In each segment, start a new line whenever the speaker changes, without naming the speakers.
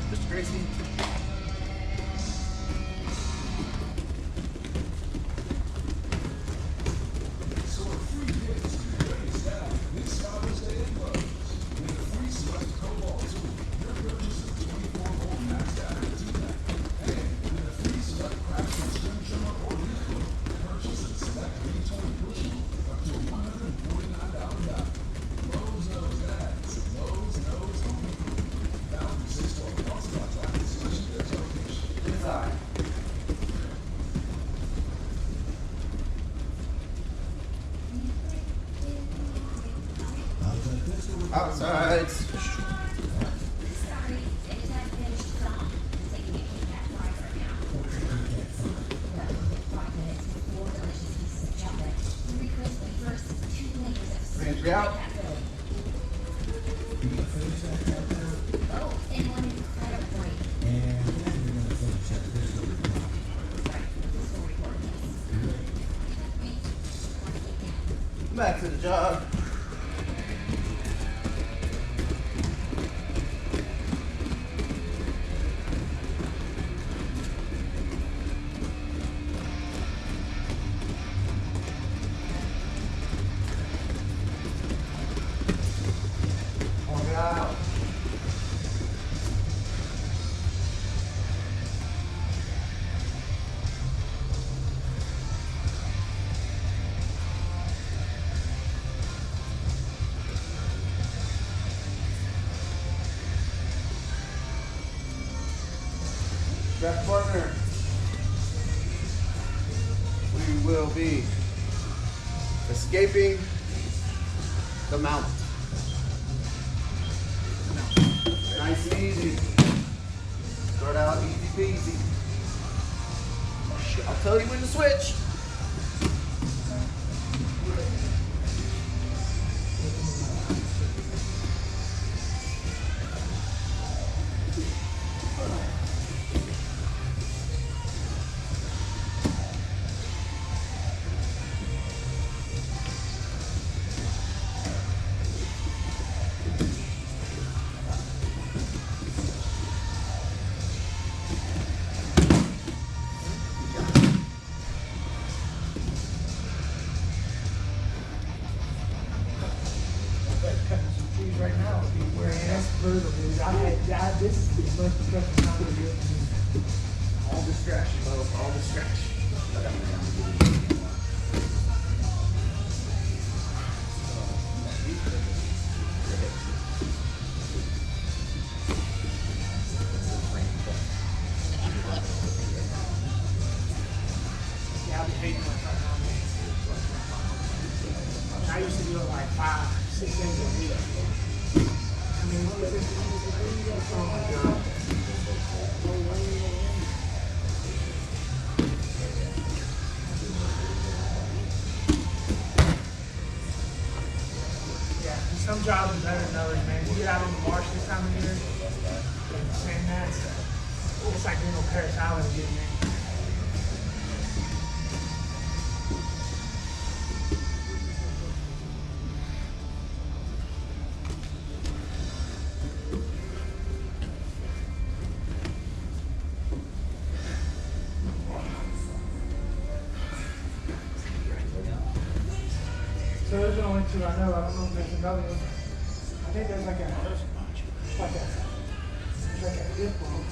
Mr. Gracie. Outsides. Entry out. Back to the jog. Out. Back partner. We will be escaping the mountain. Nice and easy. Start out easy peasy. I'll tell you when to switch.
Right now, wearing brutal, dude. This is the most destructive time of the year for me.
All distraction, Bo. All distraction.
Yeah, I'll be hating myself now. I used to do it like 5, 6 days a week. I mean, what was it? Oh my God. Yeah, some jobs are better than others, man. You get out on the marsh this time of year, and saying that, it's like being on Paris Island again, man. So those are the only two I know. I don't know if there's another one. I think there's like a dip ball.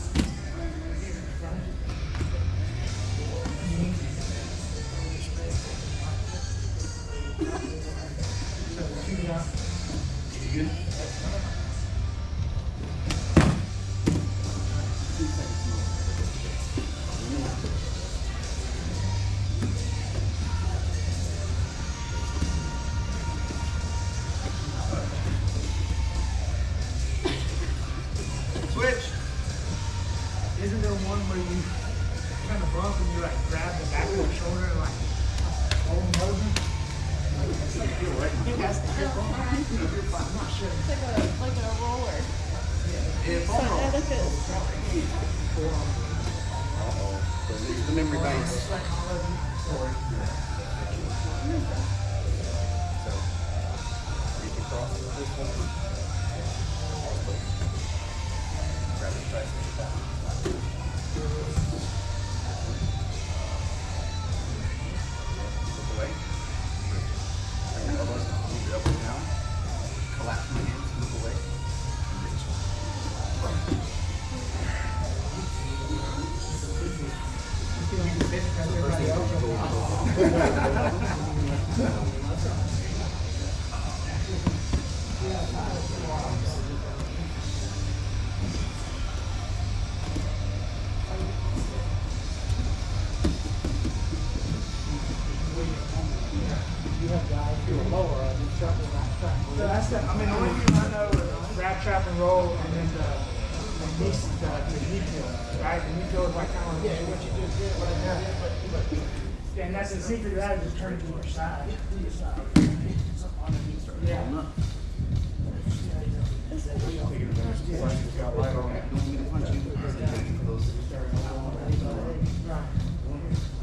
You good? Switch.
Isn't there one where you kind of bump and you like grab the back of the shoulder and like hold them over? I think that's the hip bump. I'm not sure.
It's like a roller.
Yeah,
So
phone roll.
look at
Uh-oh. So these are the memory banks.
It's like all of you.
So, reach across with this one. Grab it tight. Look away. Bring your elbows, move your elbows down. Collapse my hands, look away. And reach.
So that's the, I mean, the only thing I know is grab, trap, and roll, and then the knee pull, right? The knee pull is like kind of like what you just did, what I did. And that's the secret to that is just turn to your side. Yeah.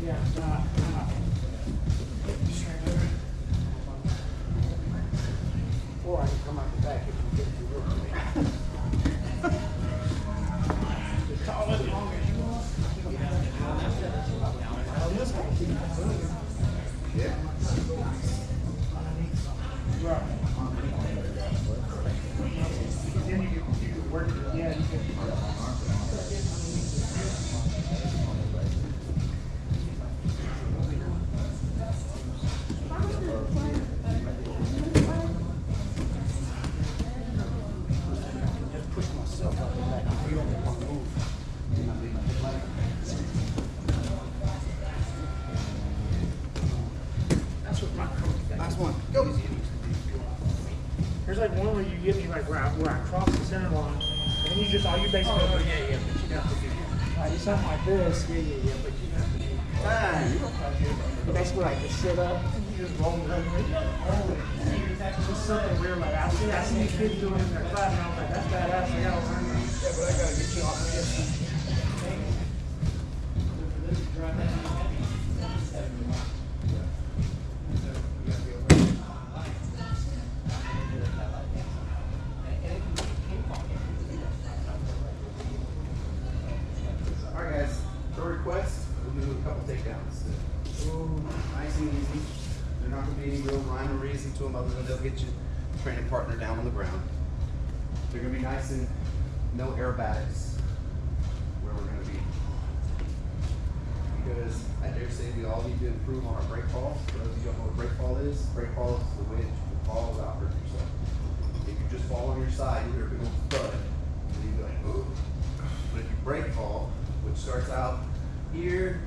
Yeah.
Or I can come out the back if you get too real.
Call it as long as you want.
Yeah.
Right. Then you can work it. Yeah, you can.
Just push myself out the back. You don't want to move. You're not leaving the leg.
That's what my coach does.
Last one. Go.
There's like one where you get me like where I cross the center line, and then you just all you basically.
Oh, yeah, but you have to do
Like something like this.
but you have to do
You basically like just sit up and you just roll the leg. Just something weird like I see kids doing it in their class, and I was like, that's badass. I gotta learn that.
Yeah, but I gotta get you off of this.
All right, guys. For request, we'll do a couple takedowns. Nice and easy. There's not going to be any real rhyme or reason to them other than they'll get your training partner down on the ground. They're going to be nice and no aerobatics where we're going to be. Because I dare say we all need to improve on our break fall. For those of you who don't know what break fall is the way that you can fall without hurting yourself. If you just fall on your side, you hear a big old thud, and you go like, ooh. But if you break fall, which starts out here,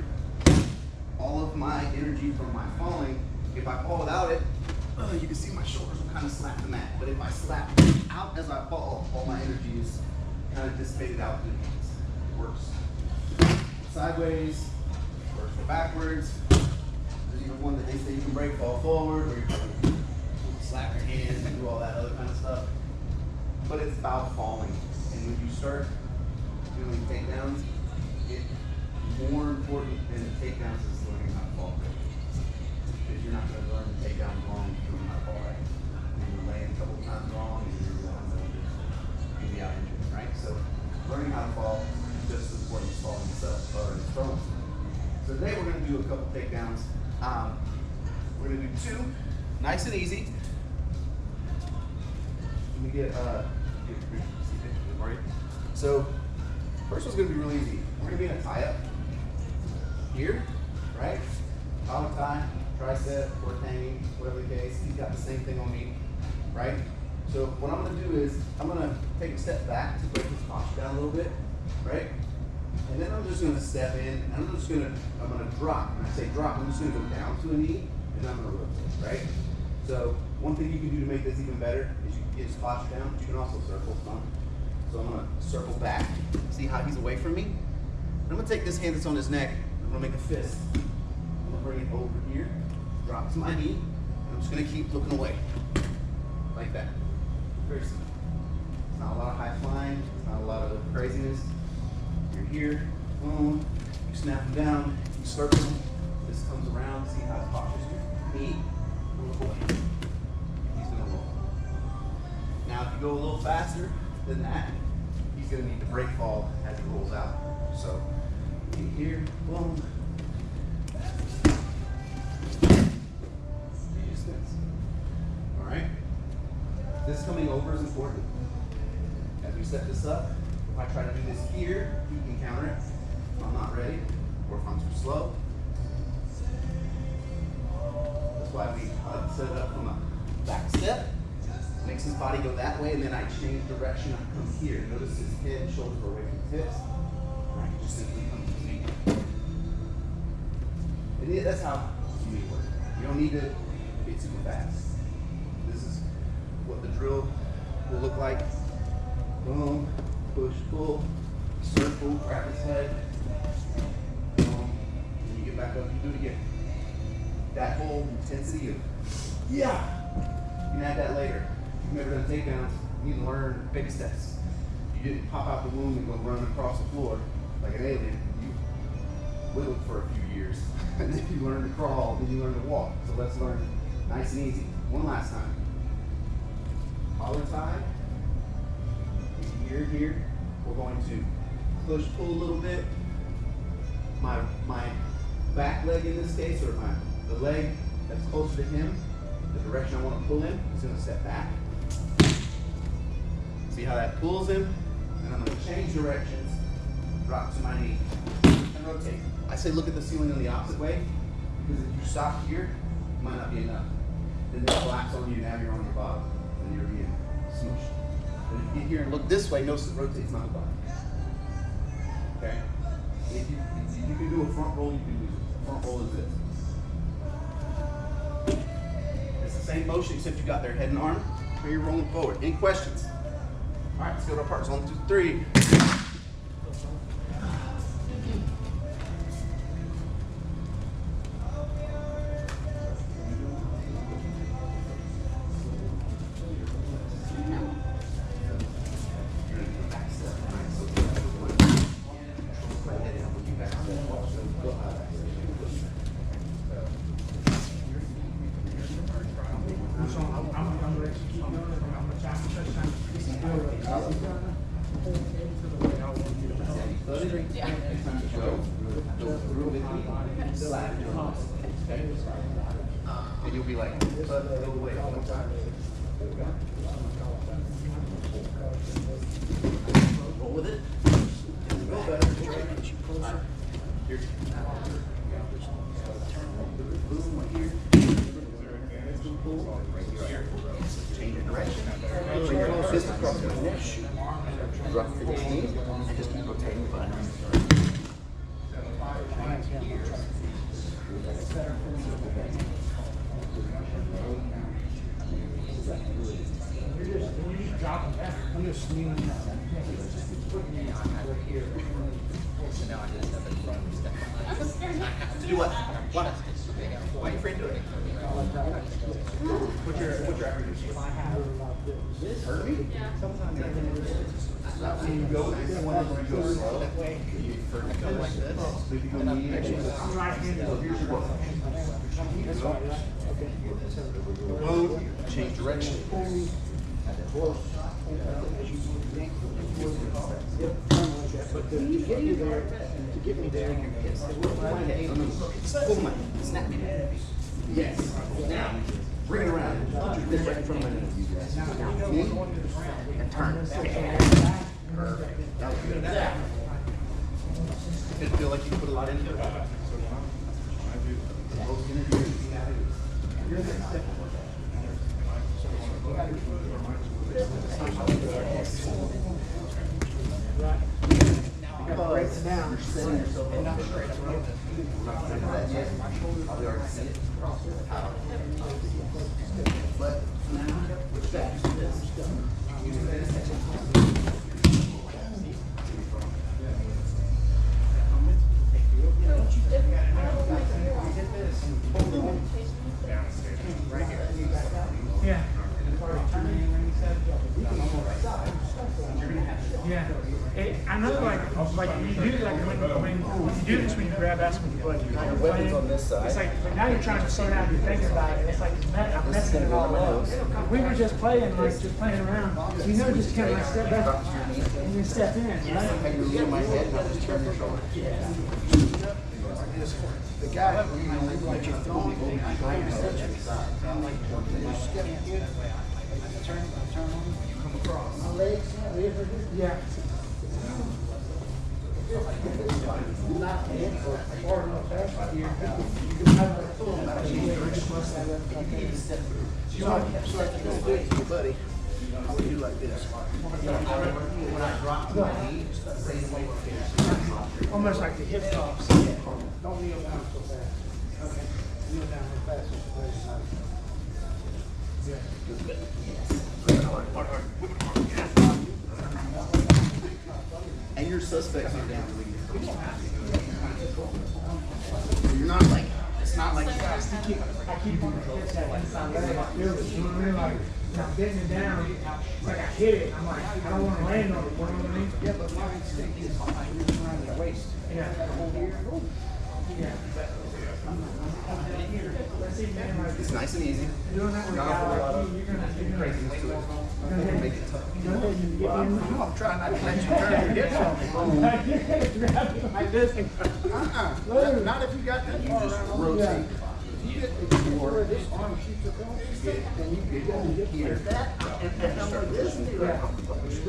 all of my energy from my falling, if I fall without it, you can see my shoulders will kind of slap the mat. But if I slap out as I fall, all my energy is kind of dissipated out through the hands. It works sideways, works for backwards. There's even one that they say you can break fall forward, where you can slap your hands and do all that other kind of stuff. But it's about falling. And when you start doing takedowns, more important than the takedowns is learning how to fall right. Because you're not going to learn the takedown wrong if you don't know how to fall right. And you're laying a couple times wrong and you're going to be out injured, right? So learning how to fall is just as important as falling itself or throwing. So today we're going to do a couple takedowns. We're going to do two, nice and easy. Let me get so first one's going to be really easy. We're going to be in a tie-up here, right? Collar tie, tricep, or hanging, whatever the case. He's got the same thing on me, right? So what I'm going to do is I'm going to take a step back to break his posture down a little bit, right? And then I'm just going to step in, and I'm going to drop. When I say drop, I'm just going to go down to a knee, and then I'm going to rotate, right? So one thing you can do to make this even better is you can get his posture down, but you can also circle some. So I'm going to circle back, see how he's away from me. And I'm going to take this hand that's on his neck, I'm going to make a fist. I'm going to bring it over here, drop to my knee, and I'm just going to keep looking away. Like that. Very simple. It's not a lot of high flying, it's not a lot of craziness. You're here, boom, you snap him down, you circle him, this comes around, see how his posture's here. Knee, look away. He's going to roll. Now if you go a little faster than that, he's going to need to break fall as pulls out. So in here, boom. All right. This coming over is important. As we set this up, if I try to do this here, he can counter it. If I'm not ready, or if I'm too slow. That's why we set it up from a back step. Makes his body go that way, and then I change direction. I come here. Notice his head and shoulders are away from his hips. And I can just simply come to me. And that's how you work. You don't need to be super fast. This is what the drill will look like. Boom, push, pull, circle, grab his head. Boom, and you get back up, you do it again. That whole intensity of, yeah, you can add that later. If you've never done takedowns, you need to learn baby steps. You didn't pop out the womb and go run across the floor like an alien. You wiggled for a few years. And then you learn to crawl, then you learn to walk. So let's learn nice and easy. One last time. Collar tie. Here. We're going to push, pull a little bit. My back leg in this case, or the leg that's closer to him, the direction I want to pull him, is going to step back. See how that pulls him? And I'm going to change directions, drop to my knee, and rotate. I say look at the ceiling in the opposite way, because if you stop here, it might not be enough. Then they collapse on you, now you're on your bottom, and you're being smushed. But if you get here and look this way, notice it rotates my body. Okay? If you can do a front roll, you can do a front roll is this. It's the same motion except you got their head and arm, where you're rolling forward. Any questions? All right, let's go to our parts. 1, 2, 3. And you'll be like, go away one time. Roll with it. Go better. Here. Boom, right here. Change your direction. Bring your fist across my neck. Drop 15. And just keep rotating the button.
I'm just kneeling down.
To do what? What? Why are you afraid to do it? What's your average? Hurt me?
Yeah.
So you go this one, you go slow. You first go like this. So if you go medium,
I'm right-handed.
so here's your boom, change direction.
But to get you there,
Pull my snap. Yes. Now, bring it around. Put your fist right in front of my knee. And turn. Perfect. That was good. Did it feel like you put a lot into it?
Breaks down.
You're setting yourself up straight up. We're not going to do that yet. Probably already see it. But now, which back to this. Use this.
Yeah. Yeah. I know, like you do, like when you do this, when you grab ass with your buddy, you're
weapons on this side.
It's like now you're trying to slow down, you're thinking about it. It's like I'm messing it all up. We were just playing, like just playing around. You know, just kind of like step back. you step in, right?
I can lean my head and I just turn your shoulder.
The guy, like you're throwing, you step in, turn on, come across. My legs,
Yeah.
not the head, far enough back here.
You can have a full.
Buddy, I would do like this.
When I drop to my knees, raise the weight.
Almost like the hip toss.
Don't kneel down so fast. Okay. Kneel down real fast.
And your suspects are down really good. You're not like, it's not like
I keep on the hip that inside leg. I feel it. You know what I mean? Like, when I'm bending it down, it's like I hit it. I'm like, I don't want to land on it. You know what I mean?
Yeah, but my instinct is around the waist.
Yeah. Yeah. Let's see, man, like,
it's nice and easy.
doing that with a guy like you, you're gonna
Craziness to it. Make it tough.
go ahead and get in.
I'm trying not to let you turn your hips on me.
Grab it like this.
Not if you got that far around.
Rotate.
If you were this arm shoots across, then you could go and get here. And I'm like this.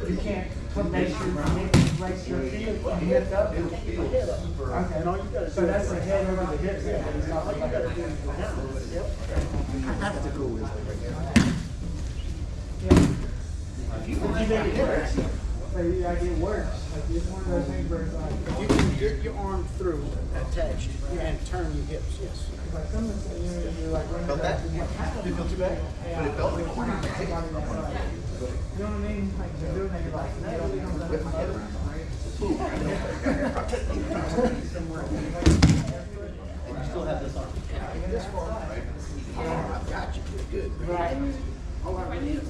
You can't make sure raise your feet and lift up. Okay. So that's the head over the hips.
All you gotta do is go down. Yep.
I have to go with
If you make it work, so you gotta get worse. Like it's one of those things where it's like,
You can get your arm through attached and turn your hips, yes.
like someone said, you're like running
Felt that? Didn't feel too bad?
Yeah.
But it felt like
You know what I mean? Like you're doing that, you're like, you know,
whip my head around. You still have this arm.
This far, right? I've got you. Good.
right.
All I need is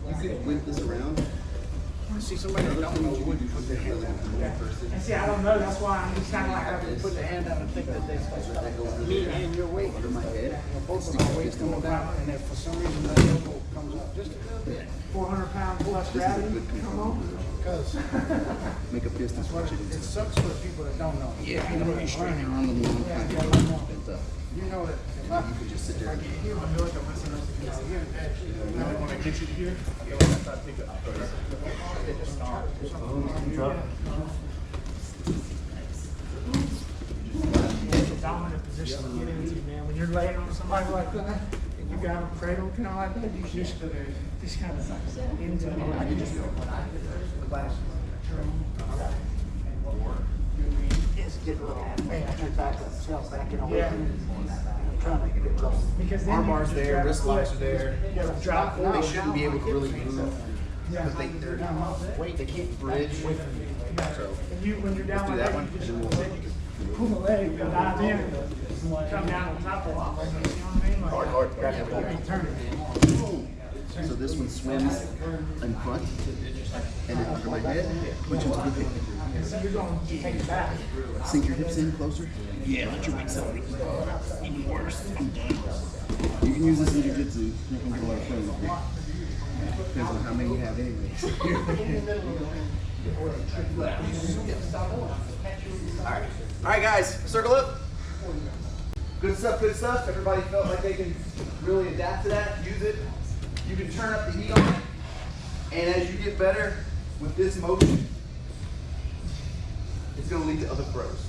You could whip this around.
see somebody that don't know would put their hand out.
And see, I don't know, that's why I'm just kind of like,
They put their hand out and think that they're supposed to me and your weight.
Under my head.
Both of our weights going down, and if for some reason that elbow comes up just a little bit,
400 pound plus gravity, come on.
because
Make a fist and switch it.
it sucks for people that don't know.
Yeah, you know, you straighten your arm a little kind of bent up.
You know that if I
You could just sit there.
get here, I know what I'm messing up against here.
When I get you here,
It's a dominant position to get into, man. When you're laying on somebody like that, and you got them cradled kind of like that, you just kind of into it. I can just
Get a little, hey, I should back up, self backing away.
Yeah.
I'm trying to get close.
Because then
Arm
you
bars
just
there,
grab
wrist
the
locks
foot.
are there.
You gotta drop
They
forward.
shouldn't be able to really move because they can't bridge. So
And you, when you're down
let's do that
like that,
one.
you just
And then we'll
pull the leg, and dive in, and come down on top of it. You know what I mean? Like,
hard.
yeah, turn it.
So this one swims in front and then under my head, which is a good thing.
So you're going to take it back.
Sink your hips in closer. Yeah, let your weight settle. Even worse. I'm done. You can use this in jiu-jitsu. You're not gonna get a lot of play with it. Depends on how many you have anyways. Alright guys, circle up. Good stuff. Everybody felt like they can really adapt to that, use it. You can turn up the heat on it. And as you get better with this motion, it's going to lead to other throws.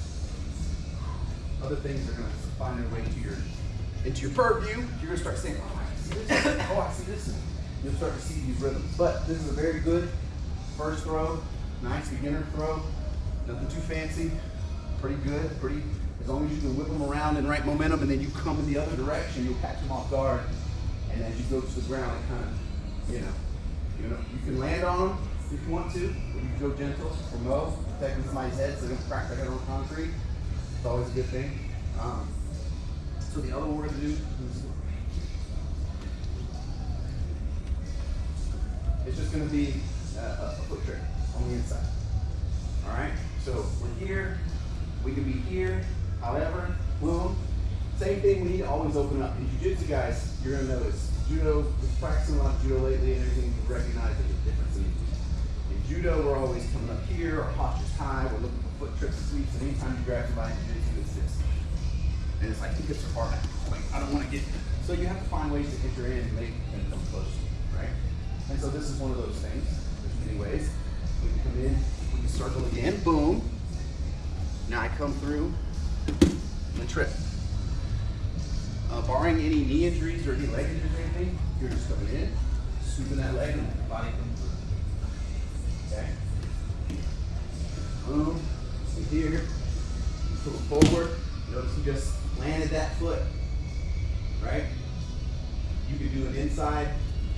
Other things are going to find their way into your purview. You're going to start saying, oh, I see this. Oh, I see this. You'll start to see these rhythms. But this is a very good first throw. Nice beginner throw. Nothing too fancy. Pretty good. As long as you can whip them around in right momentum and then you come in the other direction, you'll catch them off guard. And as you go to the ground, it kind of, you can land on them if you want to, or you can go gentle or mow, protecting somebody's head so they don't crack their head on concrete. It's always a good thing. So the other one we're going to do is, it's just going to be a foot trick on the inside. All right, so we're here, we can be here, however, boom. Same thing, we need to always open up. In jiu-jitsu, guys, you're going to notice judo, we're practicing a lot of judo lately and everything, we recognize there's a difference in judo, we're always coming up here, our posture's high, we're looking for foot trips and sweeps, and anytime you grab somebody in jiu-jitsu, it's this. And it's like the hips are far back. Like, I don't want to get, so you have to find ways to enter in and make them come close to you, right? And so this is one of those things. There's many ways. We can come in, we can circle again, boom. Now I come through and trip. Barring any knee injuries or any leg injuries or anything, you're just coming in, sweeping that leg and the body comes through. Okay? Boom. So here, you pull it forward. Notice you just landed that foot, right? You can do it inside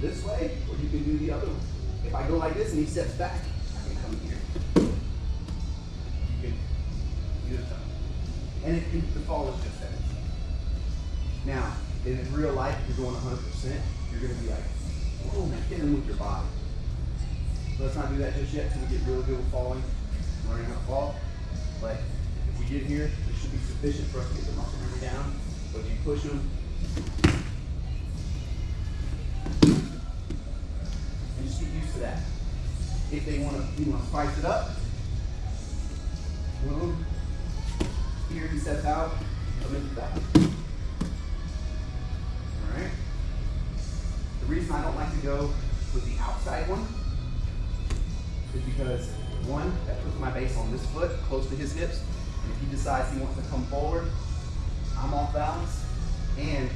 this way, or you can do the other way. If I go like this and he steps back, I can come here. You can do it. And the fall is just that. Now, in real life, if you're going 100%, you're going to be like, whoa, man, hit him with your body. Let's not do that just yet until we get really good with falling, learning how to fall. But if we get here, it should be sufficient for us to get the muscle memory down. But if you push them, and just get used to that. If they want to, you want to spice it up, boom. Here he steps out, come into that. All right. The reason I don't like to go with the outside one is because one, that puts my base on this foot, close to his hips. And if he decides he wants to come forward, I'm off balance. And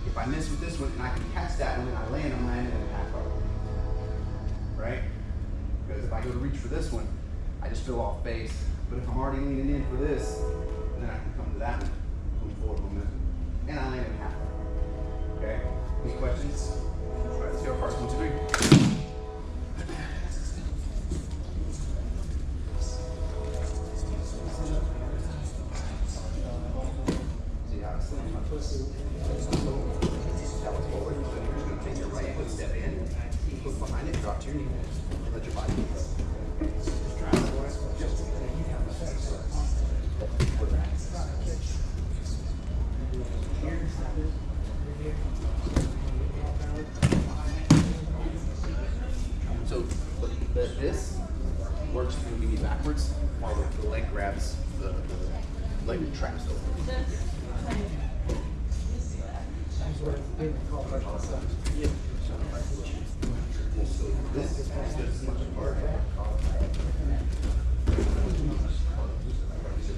if I miss with this one and I can catch that one and I land, I'm landing in a half guard. Right? Because if I go to reach for this one, I just feel off base. But if I'm already leaning in for this, then I can come to that one, move forward momentum. And I land in a half guard. Okay? Any questions? All right, let's see how far. 1, 2, 3. That was forward. So you're just going to take your right foot, step in, hook behind it, drop to your knee, and let your body go. Just drive it away. So this works through the knee backwards while the leg grabs the leg traps over. This is just as much apart.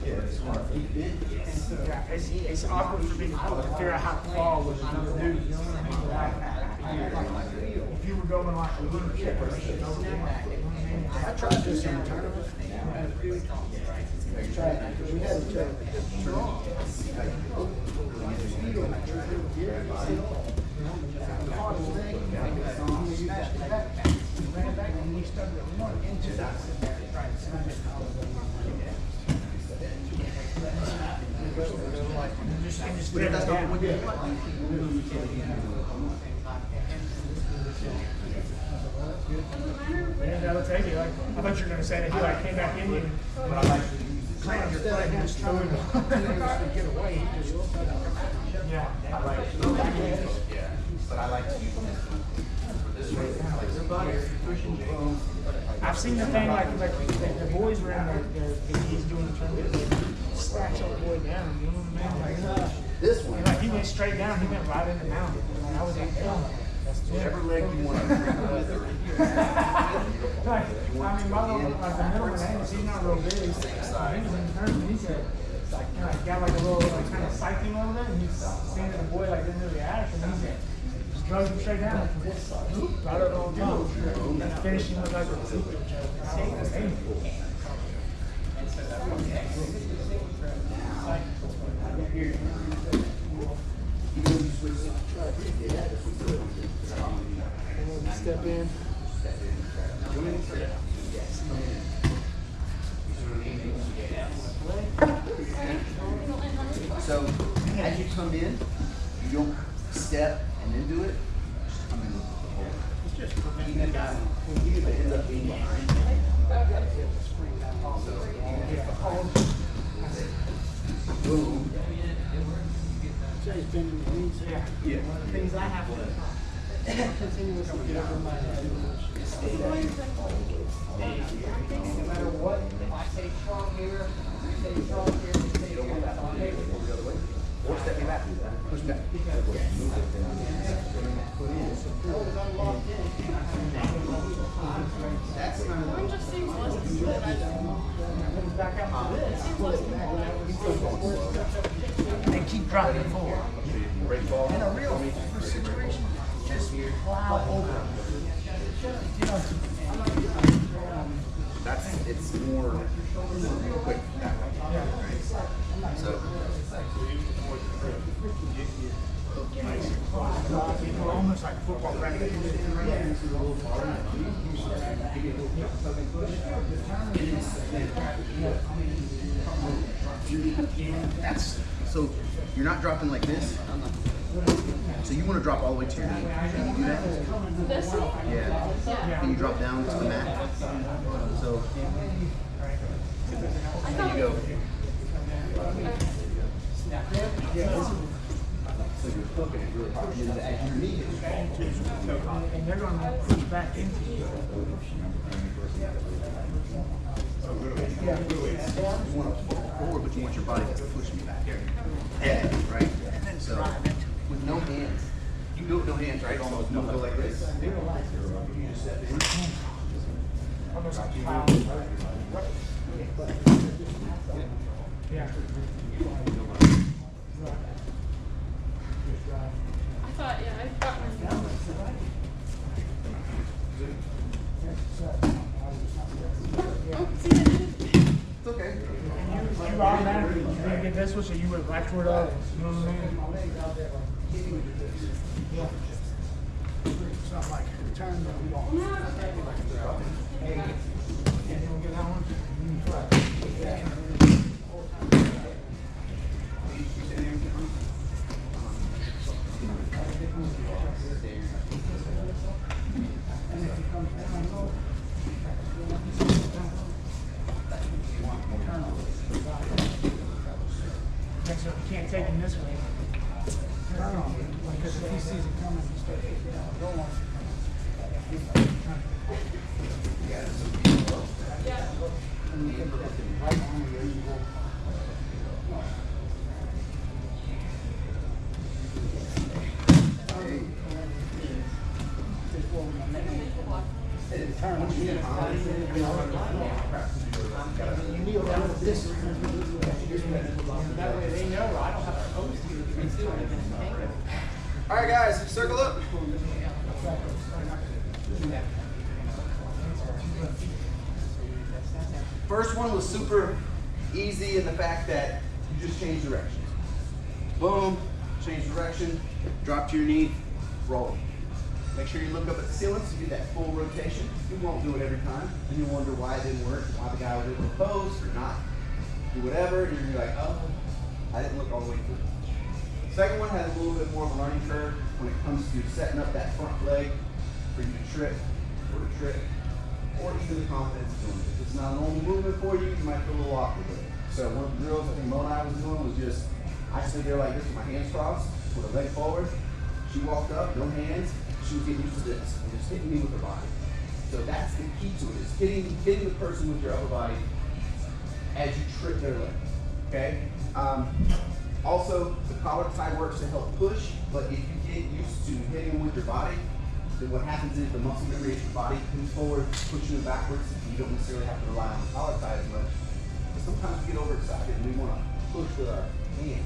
Yeah, it's awkward for me to figure out how to fall with another dude. If you were going like a little chip or something,
I tried this in a tournament. We had each other. The hardest thing, you smashed it back, you ran back, and we stuck it more into that.
But that's not what you yeah, that'll take it. Like, I thought you were going to say that he like came back in you, but I like clammed your foot and just threw it.
Get away.
Yeah, I like it.
Yeah, but I like to use this one for this reason.
I've seen the thing like the boys were in the he's doing the tournament, they stacks up the boy down. You know what I mean? Like,
This one,
like he went straight down, he went right in the mountain. And I was like, oh.
whichever leg you want to
Like, I mean, my little, like the middle of Angus, he's not real big. He was in the tournament, he said, like, got like a little, like, kind of cycling over there, and he's seeing the boy, like, didn't really act, and he said, just drove him straight down, like, this, right up on top. And finished him with, like, a secret. Step in.
So as you come in, you don't step and then do it. Just come in with the whole. It's just even if it ends up being behind.
Jay's been in the weeds.
Yeah.
Yeah.
One of the things I have to
Continuously get over my head. Stay there. No matter what, if I say strong here, stay strong here, stay here.
Or step me back. Push back. That's kind of
Mine just seems less good. I
And keep dropping forward. In a real situation, just plow over. You know,
it's more quick that way. Right? So
almost like football practice.
so you're not dropping like this. So you want to drop all the way to your knee. Can you do that?
This?
Yeah. Can you drop down to the mat? So there you go. So you're hooking it really hard. And as your knee is
And they're going to push back into you.
you want to pull forward, but you want your body to push you back. Yeah, right? So with no hands. You can do it with no hands, right? Almost no go like this. You just step in.
Almost like plow. Yeah.
I thought, yeah, I thought oh, see, I did it.
It's okay.
You automatically, you didn't get this one, so you went backward up. You know what I mean? Yeah. It's not like turn the ball. Hey, you don't get that one? So you can't take him this way. Because if he sees it coming, he's going to go on. You kneel down with this. That way they know I don't have to post you.
All right, guys, circle up. First one was super easy in the fact that you just change directions. Boom, change direction, drop to your knee, roll. Make sure you look up at the ceiling so you get that full rotation. You won't do it every time, and you'll wonder why it didn't work, why the guy was able to pose or not do whatever, and you're like, oh, I didn't look all the way through. Second one has a little bit more of a learning curve when it comes to setting up that front leg for you to trip, or even the confidence of doing it. If it's not a normal movement for you, you might feel a little awkward with it. So one of the drills I think Mo and I was doing was just, I stood there like this with my hands crossed, with a leg forward. She walked up, no hands. She was getting used to this and just hitting me with her body. So that's the key to it, is hitting the person with your upper body as you trip their leg, okay? Also, the collar tie works to help push, but if you get used to hitting them with your body, then what happens is the muscle memory of your body comes forward, pushing it backwards. You don't necessarily have to rely on the collar tie as much. But sometimes we get overexcited and we want to push with our hand.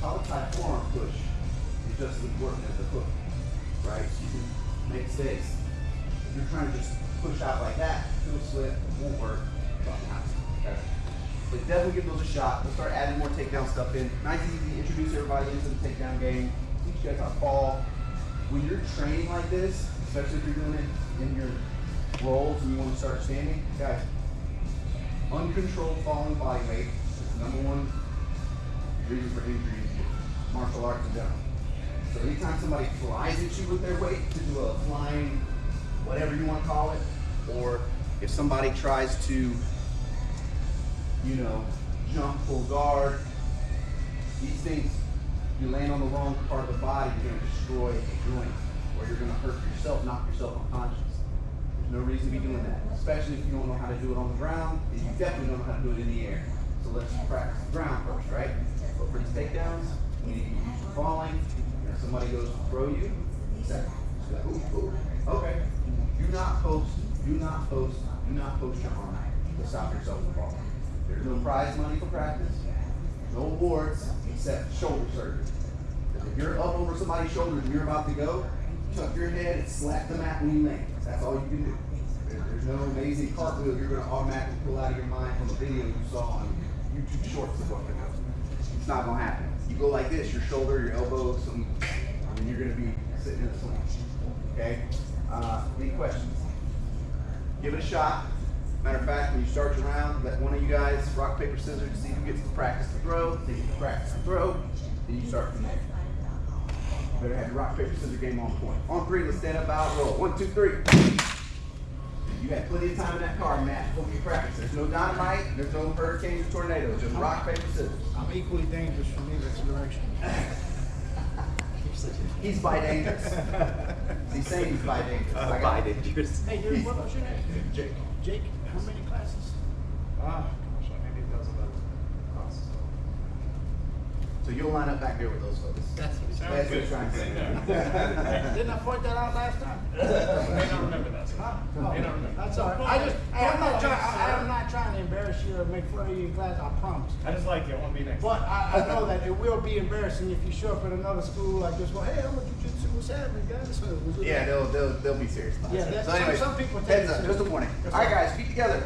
Collar tie forearm push is just as important as the hook, right? So you can make mistakes. If you're trying to just push out like that, it'll slip, it won't work, something happens, okay? But definitely give those a shot. We'll start adding more takedown stuff in. Nice and easy to introduce everybody into the takedown game. Teach you guys how to fall. When you're training like this, especially if you're doing it in your rolls and you want to start standing, guys, uncontrolled falling body weight is the #1 reason for injury in martial arts in general. So anytime somebody flies at you with their weight to do a flying, whatever you want to call it, or if somebody tries to, you know, jump, pull guard, these things, you land on the wrong part of the body, you're going to destroy a joint or you're gonna hurt yourself, knock yourself unconscious. There's no reason to be doing that, especially if you don't know how to do it on the ground, and you definitely don't know how to do it in the air. So let's practice the ground first, right? But for these takedowns, you need to get used to falling. If somebody goes to throw you, set. Just go, ooh, ooh. Okay. Do not post your arm to stop yourself from falling. There's no prize money for practice, no awards except shoulder surgery. If you're up over somebody's shoulders and you're about to go, tuck your head and slap the mat when you land. That's all you can do. There's no amazing cartwheel you're going to automatically pull out of your mind from a video you saw on YouTube Shorts of what to go. It's not going to happen. You go like this, your shoulder, your elbow, and then you're going to be sitting in a swing. Okay? Any questions? Give it a shot. Matter of fact, when you start your round, let one of you guys rock, paper, scissors to see who gets to practice the throw. They get to practice the throw, then you start from there. Better have your rock, paper, scissors game on point. On three, let's stand up, out, roll. 1, 2, 3. You had plenty of time in that car, Matt, before you practice. There's no dynamite, there's no hurricanes or tornadoes, just rock, paper, scissors.
I'm equally dangerous from either direction.
He's by dangerous. He's saying he's by dangerous.
By dangerous.
Hey, dude, what was your name?
Jake.
Jake, how many classes?
Gosh, maybe a dozen classes.
So you'll line up back there with those folks.
That's what
That's what he's trying to say.
Didn't I point that out last time?
May not remember that.
Huh?
May not remember.
That's all right. I'm not trying to embarrass you or make fun of you in class, I promise.
I just like you. I want to be next.
But I know that it will be embarrassing if you show up at another school like this. Well, hey, I'm a jiu-jitsu. What's happening, guys?
Yeah, they'll be serious about it.
Yeah,
So anyways,
some people take
heads
it
up,
serious.
just a warning. All right, guys, feet together.